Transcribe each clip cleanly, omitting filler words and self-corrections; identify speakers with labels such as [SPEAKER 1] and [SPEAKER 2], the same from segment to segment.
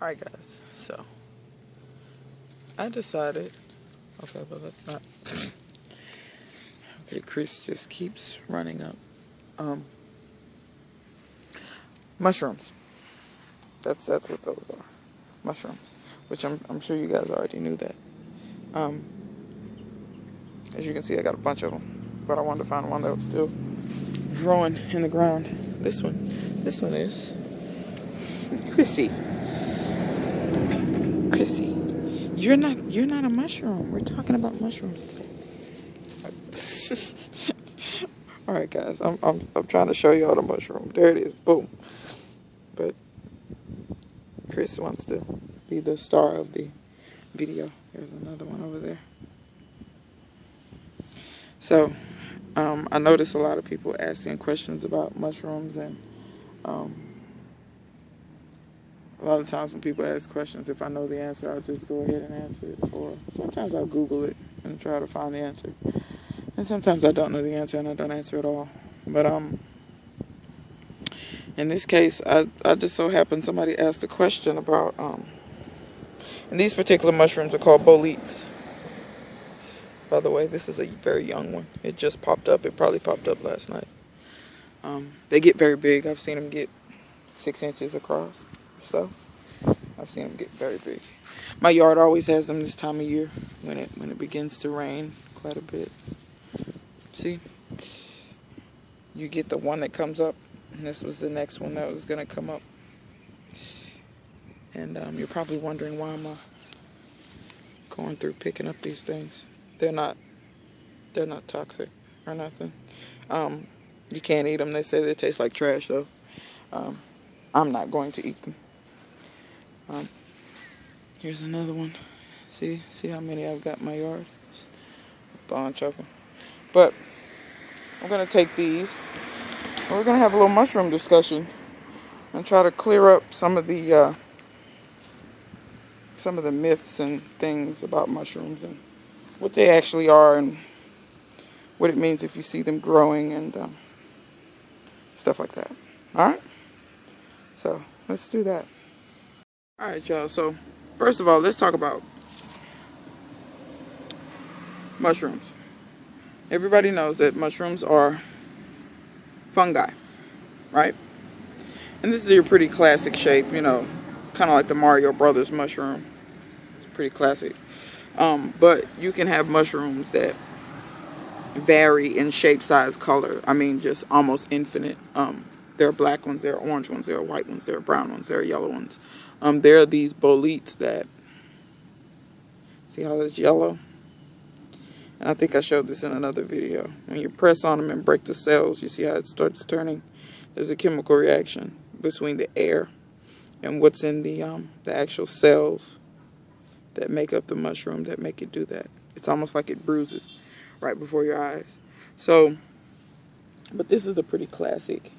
[SPEAKER 1] Alright guys, so I decided, okay, but let's not, okay, Chris just keeps running up, mushrooms, that's what those are, mushrooms, which I'm sure you guys already knew that. As you can see, I got a bunch of them, but I wanted to find one that was still growing in the ground. This one is Chrissy. You're not a mushroom. We're talking about mushrooms today. All right, guys. I'm trying to show y'all the mushroom. There it is. Boom. But Chris wants to be the star of the video. There's another one over there. So, I noticed a lot of people asking questions about mushrooms, and a lot of times when people ask questions, if I know the answer, I'll just go ahead and answer it. Or sometimes I'll Google it and try to find the answer. And sometimes I don't know the answer and I don't answer at all. But in this case, I just so happened somebody asked a question about, and these particular mushrooms are called boletes. By the way, this is a very young one. It just popped up. It probably popped up last night. They get very big. I've seen them get 6 inches across. So I've seen them get very big. My yard always has them this time of year when it begins to rain quite a bit. See, you get the one that comes up, and this was the next one that was gonna come up. And you're probably wondering why I'm going through picking up these things. They're not toxic or nothing. You can't eat them. They say they taste like trash though. I'm not going to eat them. Here's another one. See how many I've got in my yard? Just a bunch of them. But I'm going to take these, and we're going to have a little mushroom discussion and try to clear up some of the myths and things about mushrooms and what they actually are and what it means if you see them growing and stuff like that. All right? So let's do that. All right, y'all. So first of all, let's talk about mushrooms. Everybody knows that mushrooms are fungi, right? And this is your pretty classic shape, you know, kind of like the Mario Brothers mushroom. It's pretty classic. But you can have mushrooms that vary in shape, size, color. I mean, just almost infinite. There are black ones, there are orange ones, there are white ones, there are brown ones, there are yellow ones. There are these boletes that, see how it's yellow? And I think I showed this in another video. When you press on them and break the cells, you see how it starts turning. There's a chemical reaction between the air and what's in the actual cells that make up the mushroom that make it do that. It's almost like it bruises right before your eyes. So, but this is a pretty classic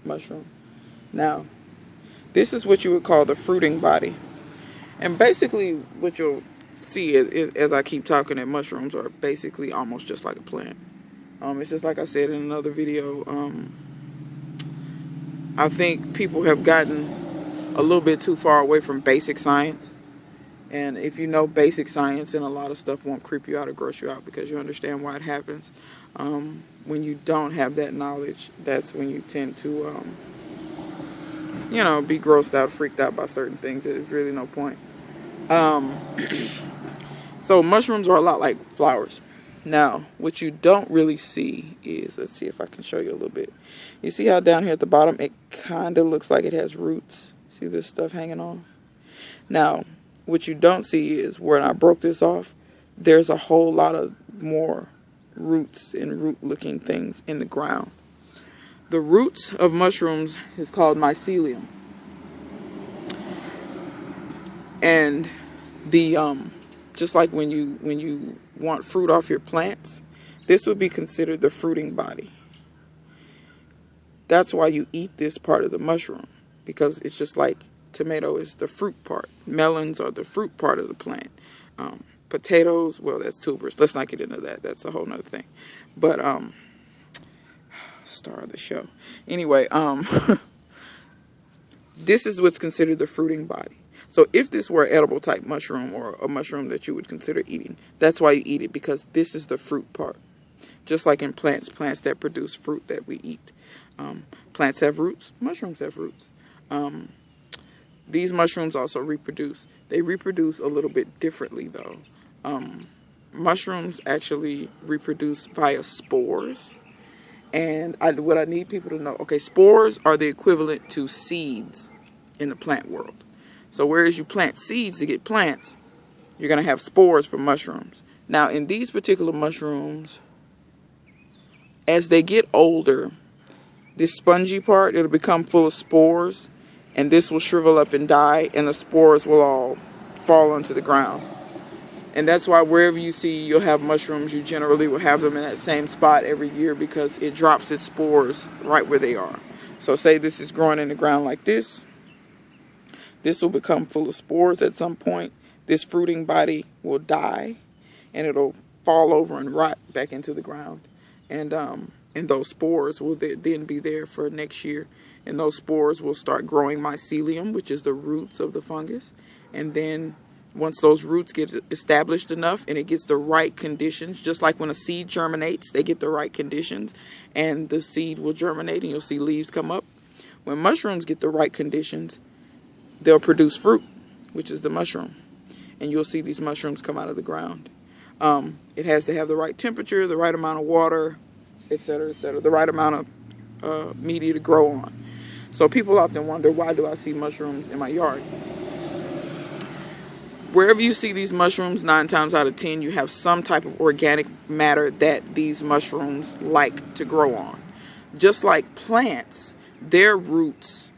[SPEAKER 1] mushroom. Now, this is what you would call the fruiting body. And basically what you'll see is, as I keep talking, that mushrooms are basically almost just like a plant. It's just like I said in another video. I think people have gotten a little bit too far away from basic science. And if you know basic science, then a lot of stuff won't creep you out or gross you out because you understand why it happens. When you don't have that knowledge, that's when you tend to, be grossed out, freaked out by certain things. There's really no point. So mushrooms are a lot like flowers. Now, what you don't really see is, let's see if I can show you a little bit. You see how down here at the bottom, it kind of looks like it has roots. See this stuff hanging off? Now, what you don't see is when I broke this off, there's a whole lot of more roots and root-looking things in the ground. The roots of mushrooms is called mycelium. And the just like when you want fruit off your plants, this would be considered the fruiting body. That's why you eat this part of the mushroom, because it's just like tomato is the fruit part. Melons are the fruit part of the plant. Potatoes, well, that's tubers. Let's not get into that. That's a whole nother thing. But star of the show. Anyway, This is what's considered the fruiting body. So if this were an edible type mushroom, or a mushroom that you would consider eating, that's why you eat it, because this is the fruit part. Just like in plants that produce fruit that we eat. Plants have roots, mushrooms have roots. These mushrooms also reproduce. They reproduce a little bit differently though. Mushrooms actually reproduce via spores. And what I need people to know, okay, spores are the equivalent to seeds in the plant world. So whereas you plant seeds to get plants, you're going to have spores for mushrooms. Now in these particular mushrooms, as they get older, this spongy part, it'll become full of spores, and this will shrivel up and die, and the spores will all fall onto the ground. And that's why wherever you see you'll have mushrooms, you generally will have them in that same spot every year, because it drops its spores right where they are. So say this is growing in the ground like this. This will become full of spores at some point. This fruiting body will die, and it'll fall over and rot back into the ground. And those spores will then be there for next year. And those spores will start growing mycelium, which is the roots of the fungus. And then once those roots get established enough and it gets the right conditions, just like when a seed germinates, they get the right conditions and the seed will germinate and you'll see leaves come up. When mushrooms get the right conditions, they'll produce fruit, which is the mushroom. And you'll see these mushrooms come out of the ground. It has to have the right temperature, the right amount of water, etc., etc., the right amount of media to grow on. So people often wonder, why do I see mushrooms in my yard? Wherever you see these mushrooms, 9 times out of 10, you have some type of organic matter that these mushrooms like to grow on. Just like plants, their roots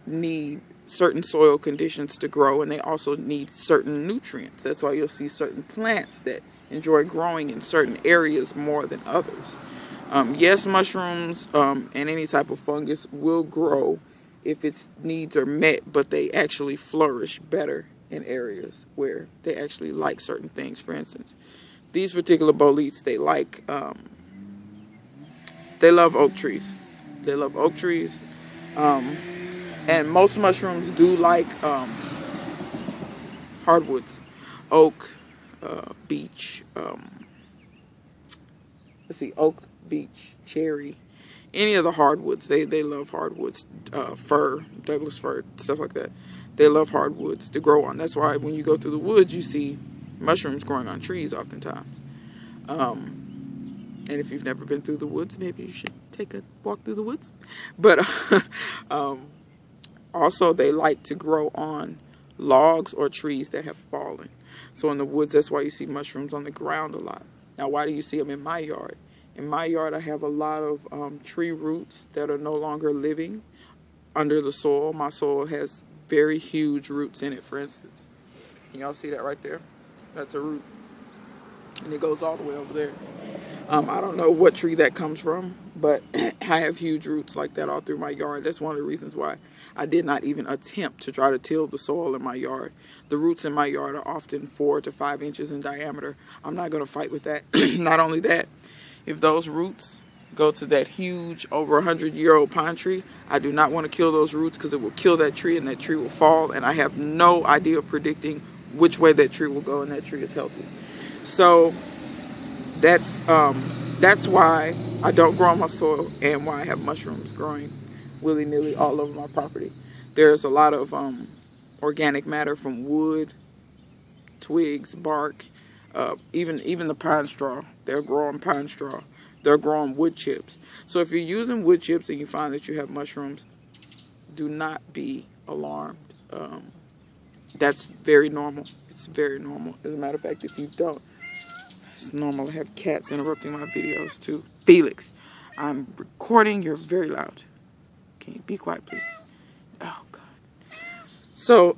[SPEAKER 1] need certain soil conditions to grow, and they also need certain nutrients. That's why you'll see certain plants that enjoy growing in certain areas more than others. Yes, mushrooms and any type of fungus will grow if its needs are met, but they actually flourish better in areas where they actually like certain things. For instance, these particular boletes, they love oak trees. They love oak trees. And most mushrooms do like hardwoods, oak, beech, oak, beech, cherry, any of the hardwoods. They love hardwoods, fir, Douglas fir, stuff like that. They love hardwoods to grow on. That's why when you go through the woods, you see mushrooms growing on trees oftentimes. And if you've never been through the woods, maybe you should take a walk through the woods. But also, they like to grow on logs or trees that have fallen. So in the woods, that's why you see mushrooms on the ground a lot. Now, why do you see them in my yard? In my yard, I have a lot of tree roots that are no longer living under the soil. My soil has very huge roots in it, for instance. Can y'all see that right there? That's a root. And it goes all the way over there. I don't know what tree that comes from, but I have huge roots like that all through my yard. That's one of the reasons why I did not even attempt to try to till the soil in my yard. The roots in my yard are often 4 to 5 inches in diameter. I'm not going to fight with that. Not only that, if those roots go to that huge, over 100-year-old pine tree, I do not want to kill those roots, because it will kill that tree and that tree will fall, and I have no idea of predicting which way that tree will go, and that tree is healthy. So that's why I don't grow on my soil, and why I have mushrooms growing willy-nilly all over my property. There's a lot of organic matter from wood, twigs, bark, even the pine straw. They're growing pine straw. They're growing wood chips. So if you're using wood chips and you find that you have mushrooms, do not be alarmed. That's very normal. It's very normal. As a matter of fact, if you don't, it's normal to have cats interrupting my videos too. Felix, I'm recording. You're very loud. Can you be quiet, please? Oh, God. So,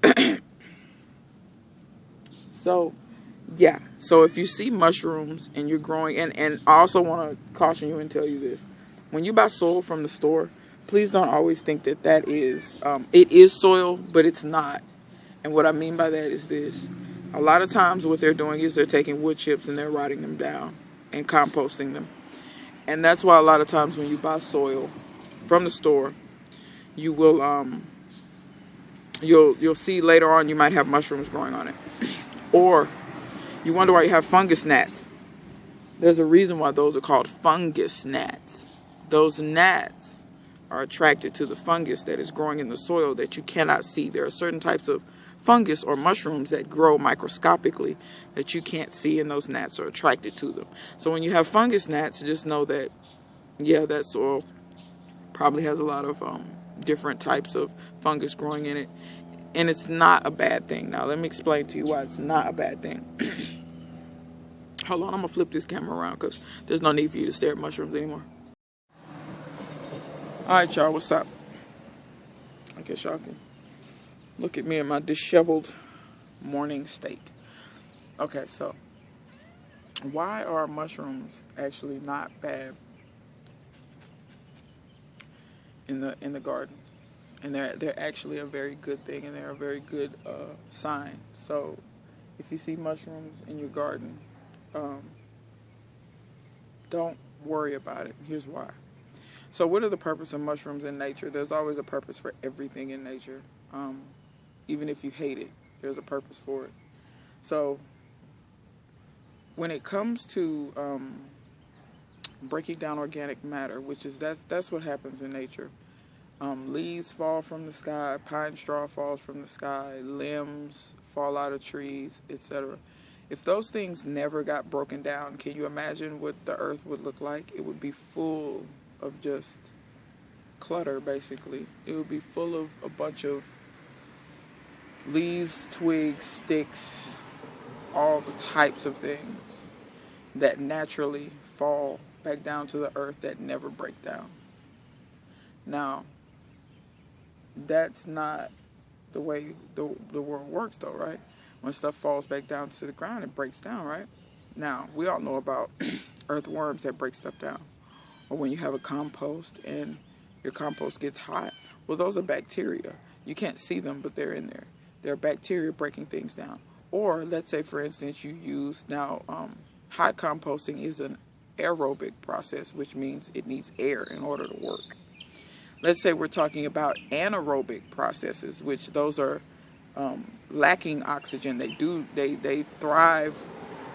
[SPEAKER 1] yeah. So if you see mushrooms and you're growing, and I also want to caution you and tell you this. When you buy soil from the store, please don't always think that is, it is soil, but it's not. And what I mean by that is this. A lot of times what they're doing is they're taking wood chips and they're rotting them down and composting them. And that's why a lot of times when you buy soil from the store, you will you'll see later on you might have mushrooms growing on it. Or you wonder why you have fungus gnats. There's a reason why those are called fungus gnats. Those gnats are attracted to the fungus that is growing in the soil that you cannot see. There are certain types of fungus or mushrooms that grow microscopically that you can't see, and those gnats are attracted to them. So when you have fungus gnats, just know that, yeah, that soil probably has a lot of different types of fungus growing in it. And it's not a bad thing. Now, let me explain to you why it's not a bad thing. Hold on, I'm going to flip this camera around because there's no need for you to stare at mushrooms anymore. Alright, y'all, what's up? I guess y'all can look at me in my disheveled morning state. Okay, so why are mushrooms actually not bad in the garden? And they're actually a very good thing, and they're a very good sign. So if you see mushrooms in your garden, don't worry about it. Here's why. So what are the purpose of mushrooms in nature? There's always a purpose for everything in nature. Even if you hate it, there's a purpose for it. So when it comes to breaking down organic matter, which is that's what happens in nature. Leaves fall from the sky, pine straw falls from the sky, limbs fall out of trees, etc. If those things never got broken down, can you imagine what the earth would look like? It would be full of just clutter, basically. It would be full of a bunch of leaves, twigs, sticks, all the types of things that naturally fall back down to the earth that never break down. Now, that's not the way the world works, though, right? When stuff falls back down to the ground, it breaks down, right? Now, we all know about earthworms that break stuff down. Or when you have a compost and your compost gets hot. Well, those are bacteria. You can't see them, but they're in there. They're bacteria breaking things down. Or let's say, for instance, you use now hot composting is an aerobic process, which means it needs air in order to work. Let's say we're talking about anaerobic processes, which those are lacking oxygen. They thrive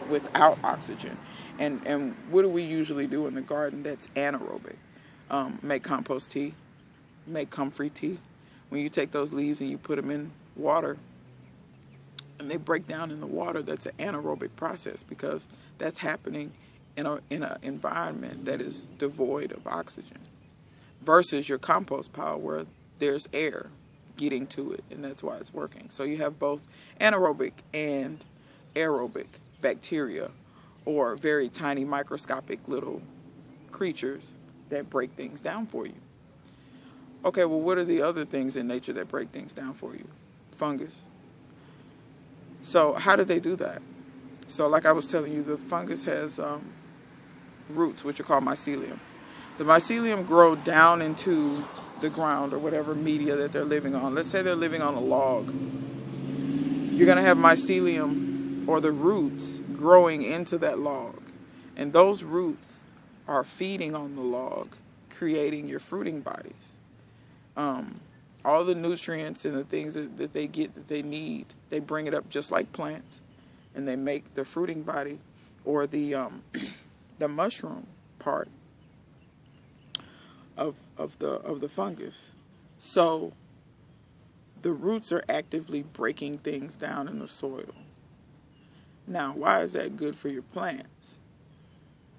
[SPEAKER 1] without oxygen. And what do we usually do in the garden that's anaerobic? Make compost tea, make comfrey tea. When you take those leaves and you put them in water and they break down in the water, that's an anaerobic process because that's happening in an environment that is devoid of oxygen. Versus your compost pile where there's air getting to it, and that's why it's working. So you have both anaerobic and aerobic bacteria, or very tiny microscopic little creatures that break things down for you. Okay, well, what are the other things in nature that break things down for you? Fungus. So how do they do that? So like I was telling you, the fungus has roots, which are called mycelium. The mycelium grow down into the ground or whatever media that they're living on. Let's say they're living on a log. You're going to have mycelium or the roots growing into that log. And those roots are feeding on the log, creating your fruiting bodies. All the nutrients and the things that they get that they need, they bring it up just like plants. And they make the fruiting body or the mushroom part of the fungus. So the roots are actively breaking things down in the soil. Now, why is that good for your plants?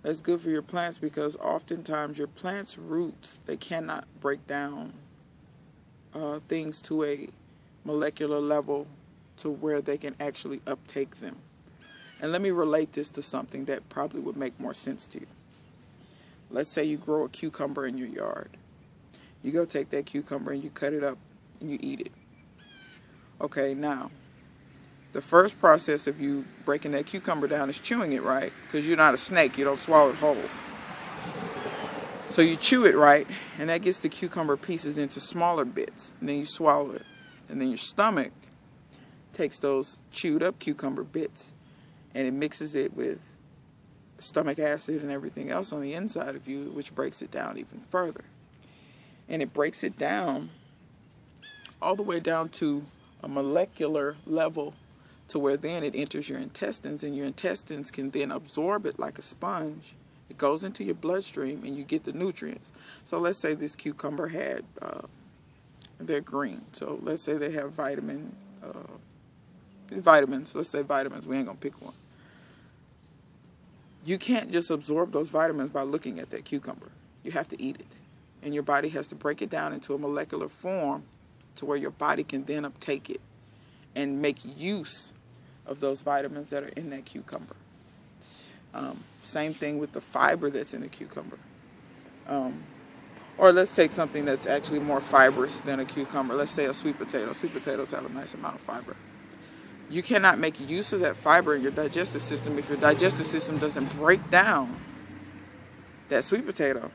[SPEAKER 1] That's good for your plants because oftentimes your plant's roots, they cannot break down things to a molecular level to where they can actually uptake them. And let me relate this to something that probably would make more sense to you. Let's say you grow a cucumber in your yard. You go take that cucumber and you cut it up and you eat it. Okay, now, the first process of you breaking that cucumber down is chewing it, right? Because you're not a snake, you don't swallow it whole. So you chew it, right? And that gets the cucumber pieces into smaller bits. And then you swallow it. And then your stomach takes those chewed up cucumber bits and it mixes it with stomach acid and everything else on the inside of you, which breaks it down even further. And it breaks it down all the way down to a molecular level, to where then it enters your intestines, and your intestines can then absorb it like a sponge. It goes into your bloodstream and you get the nutrients. So let's say this cucumber had, they're green. So let's say they have vitamins. Let's say vitamins. We ain't going to pick one. You can't just absorb those vitamins by looking at that cucumber. You have to eat it. And your body has to break it down into a molecular form to where your body can then uptake it and make use of those vitamins that are in that cucumber. Same thing with the fiber that's in the cucumber. Or let's take something that's actually more fibrous than a cucumber. Let's say a sweet potato. Sweet potatoes have a nice amount of fiber. You cannot make use of that fiber in your digestive system if your digestive system doesn't break down that sweet potato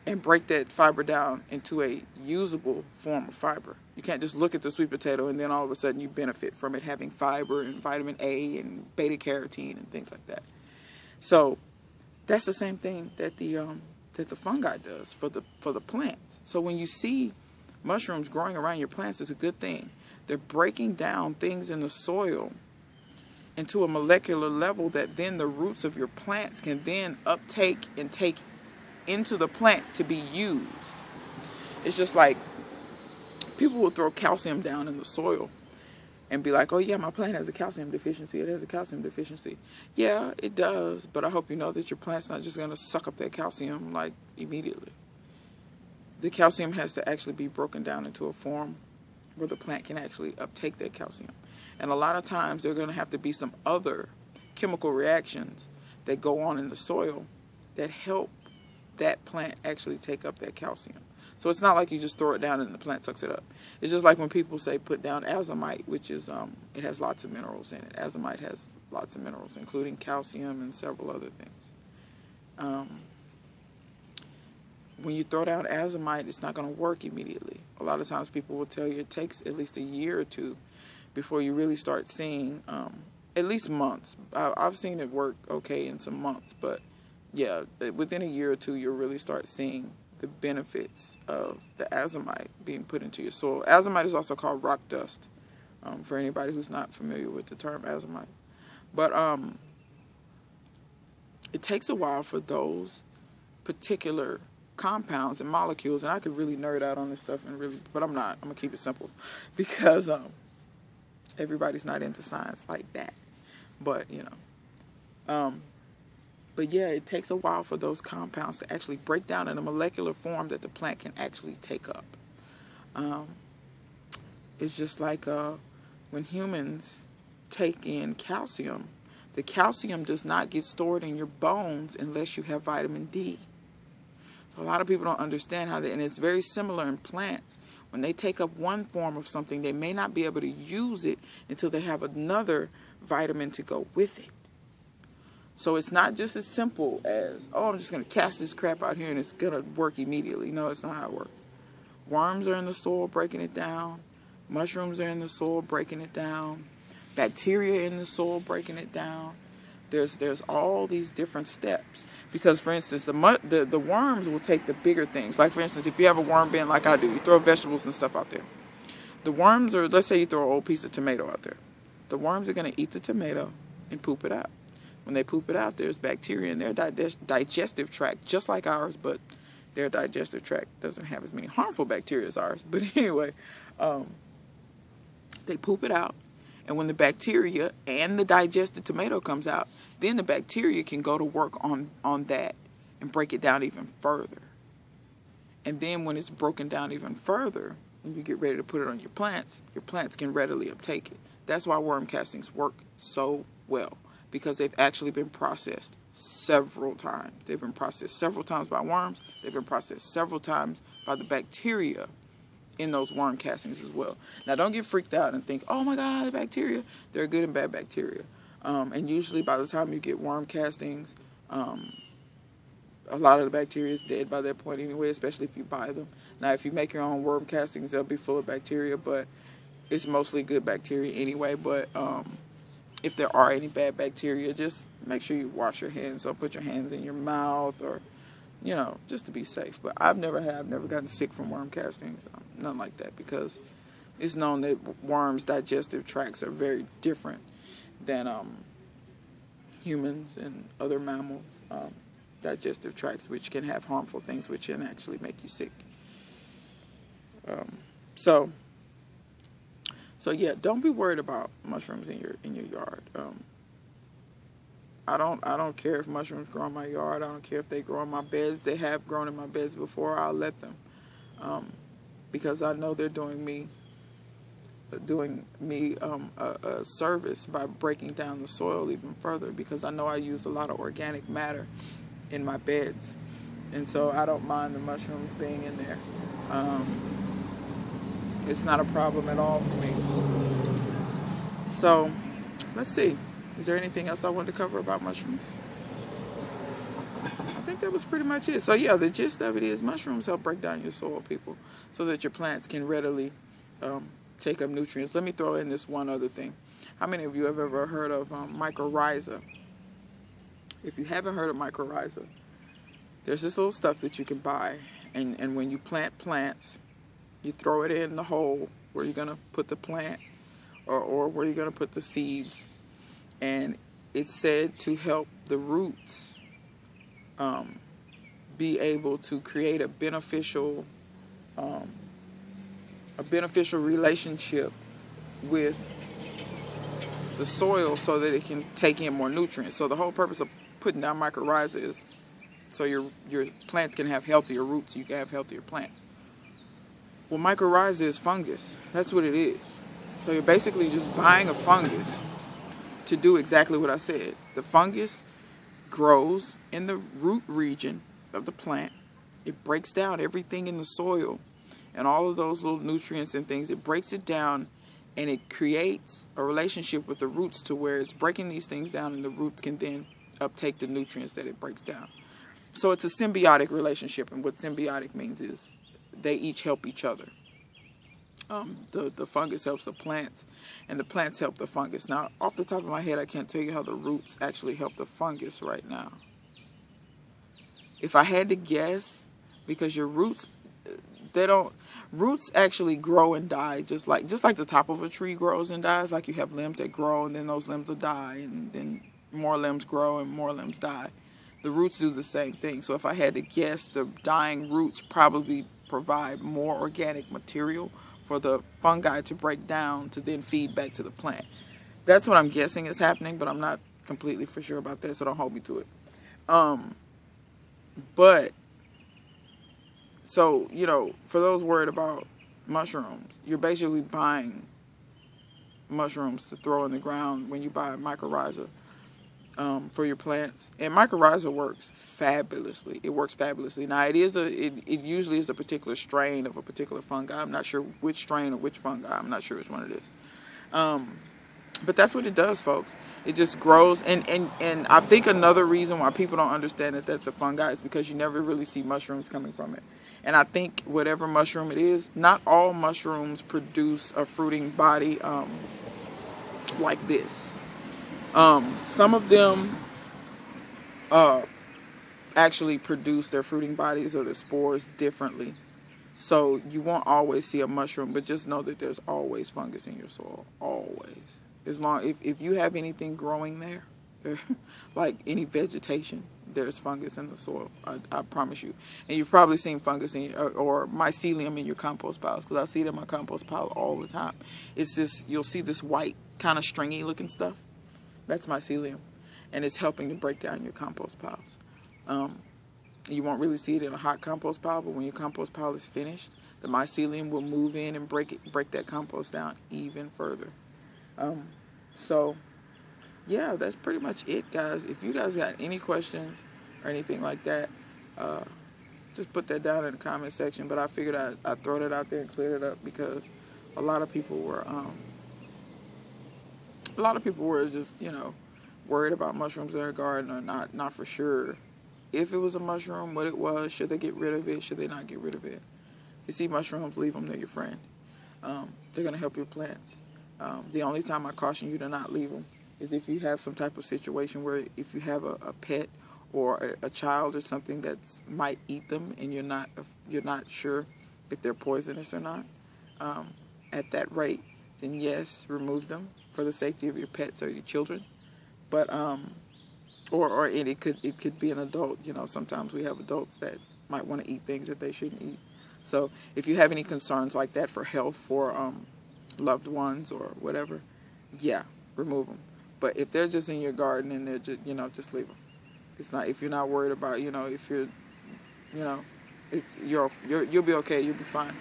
[SPEAKER 1] and break that fiber down into a usable form of fiber. You can't just look at the sweet potato and then all of a sudden you benefit from it having fiber and vitamin A and beta carotene and things like that. So that's the same thing that the fungi does for the plants. So when you see mushrooms growing around your plants, it's a good thing. They're breaking down things in the soil into a molecular level that then the roots of your plants can then uptake and take into the plant to be used. It's just like people will throw calcium down in the soil and be like, oh yeah, my plant has a calcium deficiency. It has a calcium deficiency. Yeah, it does. But I hope you know that your plant's not just going to suck up that calcium like immediately. The calcium has to actually be broken down into a form where the plant can actually uptake that calcium. And a lot of times there are going to have to be some other chemical reactions that go on in the soil that help that plant actually take up that calcium. So it's not like you just throw it down and the plant sucks it up. It's just like when people say put down azomite, which is, it has lots of minerals in it. Azomite has lots of minerals, including calcium and several other things. When you throw down azomite, it's not going to work immediately. A lot of times people will tell you it takes at least a year or two before you really start seeing, at least months. I've seen it work okay in some months, but yeah, within a year or two, you'll really start seeing the benefits of the azomite being put into your soil. Azomite is also called rock dust, for anybody who's not familiar with the term azomite. But it takes a while for those particular compounds and molecules, and I could really nerd out on this stuff, but I'm not. I'm gonna keep it simple because everybody's not into science like that. But But yeah, it takes a while for those compounds to actually break down in a molecular form that the plant can actually take up. It's just like when humans take in calcium, the calcium does not get stored in your bones unless you have vitamin D. So a lot of people don't understand how that, and it's very similar in plants. When they take up one form of something, they may not be able to use it until they have another vitamin to go with it. So it's not just as simple as, oh, I'm just going to cast this crap out here and it's going to work immediately. No, it's not how it works. Worms are in the soil breaking it down. Mushrooms are in the soil breaking it down. Bacteria in the soil breaking it down. There's all these different steps. Because, for instance, the worms will take the bigger things. Like, for instance, if you have a worm bin like I do, you throw vegetables and stuff out there. The worms are, let's say you throw an old piece of tomato out there. The worms are going to eat the tomato and poop it out. When they poop it out, there's bacteria in their digestive tract, just like ours, but their digestive tract doesn't have as many harmful bacteria as ours. But anyway, they poop it out, and when the bacteria and the digested tomato comes out, then the bacteria can go to work on that and break it down even further. And then when it's broken down even further, and you get ready to put it on your plants can readily uptake it. That's why worm castings work so well, because they've actually been processed several times. They've been processed several times by worms. They've been processed several times by the bacteria in those worm castings as well. Now, don't get freaked out and think, oh my God, bacteria. There are good and bad bacteria. And usually by the time you get worm castings, a lot of the bacteria is dead by that point anyway, especially if you buy them. Now, if you make your own worm castings, they'll be full of bacteria, but it's mostly good bacteria anyway. But if there are any bad bacteria, just make sure you wash your hands. Don't put your hands in your mouth or you know, just to be safe. But I've never gotten sick from worm castings, nothing like that, because it's known that worms' digestive tracts are very different than humans and other mammals' digestive tracts, which can have harmful things, which can actually make you sick. So yeah, don't be worried about mushrooms in your yard. I don't care if mushrooms grow in my yard. I don't care if they grow in my beds. They have grown in my beds before. I'll let them, because I know they're doing me a service by breaking down the soil even further, because I know I use a lot of organic matter in my beds, and so I don't mind the mushrooms being in there. It's not a problem at all for me. So let's see, is there anything else I wanted to cover about mushrooms? I think that was pretty much it. So yeah, the gist of it is mushrooms help break down your soil, people, so that your plants can readily take up nutrients. Let me throw in this one other thing. How many of you have ever heard of mycorrhiza? If you haven't heard of mycorrhiza, there's this little stuff that you can buy, and when you plant plants, you throw it in the hole where you're going to put the plant, or where you're going to put the seeds, and it's said to help the roots be able to create a beneficial relationship with the soil, so that it can take in more nutrients. So the whole purpose of putting down mycorrhiza is so your plants can have healthier roots, you can have healthier plants. Well, mycorrhiza is fungus. That's what it is. So you're basically just buying a fungus to do exactly what I said. The fungus grows in the root region of the plant. It breaks down everything in the soil and all of those little nutrients and things. It breaks it down, and it creates a relationship with the roots to where it's breaking these things down, and the roots can then uptake the nutrients that it breaks down. So it's a symbiotic relationship, and what symbiotic means is they each help each other. The fungus helps the plants, and the plants help the fungus. Now, off the top of my head, I can't tell you how the roots actually help the fungus right now. If I had to guess, because your roots, roots actually grow and die just like the top of a tree grows and dies. Like you have limbs that grow, and then those limbs will die, and then more limbs grow and more limbs die. The roots do the same thing. So if I had to guess, the dying roots probably provide more organic material for the fungi to break down to then feed back to the plant. That's what I'm guessing is happening, but I'm not completely for sure about that, so don't hold me to it. But so, you know, for those worried about mushrooms, you're basically buying mushrooms to throw in the ground when you buy mycorrhiza for your plants. And mycorrhiza works fabulously. It works fabulously. Now, it usually is a particular strain of a particular fungi. I'm not sure which strain or which fungi. I'm not sure which one it is. But that's what it does, folks. It just grows. And I think another reason why people don't understand that that's a fungi is because you never really see mushrooms coming from it. And I think whatever mushroom it is, not all mushrooms produce a fruiting body like this. Some of them actually produce their fruiting bodies or the spores differently. So you won't always see a mushroom, but just know that there's always fungus in your soil. Always. As long if you have anything growing there, like any vegetation, there's fungus in the soil. I promise you. And you've probably seen fungus or mycelium in your compost piles, because I see it in my compost pile all the time. It's this, you'll see this white kind of stringy looking stuff. That's mycelium, and it's helping to break down your compost piles. You won't really see it in a hot compost pile, but when your compost pile is finished, the mycelium will move in and break that compost down even further. So yeah, that's pretty much it, guys. If you guys got any questions or anything like that, just put that down in the comment section. But I figured I'd throw that out there and clear it up, because a lot of people were just, you know, worried about mushrooms in their garden, or not for sure if it was a mushroom, what it was, should they get rid of it, should they not get rid of it. If you see mushrooms, leave them, they're your friend. They're going to help your plants. The only time I caution you to not leave them is if you have some type of situation where if you have a pet or a child or something that might eat them, and you're not sure if they're poisonous or not, at that rate, then yes, remove them for the safety of your pets or your children. But or it could be an adult. You know, sometimes we have adults that might want to eat things that they shouldn't eat. So if you have any concerns like that for health, for loved ones or whatever, yeah, remove them. But if they're just in your garden and they're just, just leave them. It's not, if you're not worried about, if you're, you'll be okay. You'll be fine.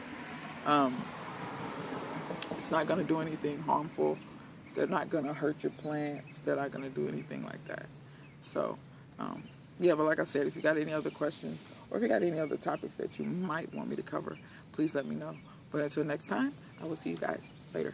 [SPEAKER 1] It's not going to do anything harmful. They're not going to hurt your plants. They're not going to do anything like that. So, yeah, but like I said, if you got any other questions or if you got any other topics that you might want me to cover, please let me know. But until next time, I will see you guys later.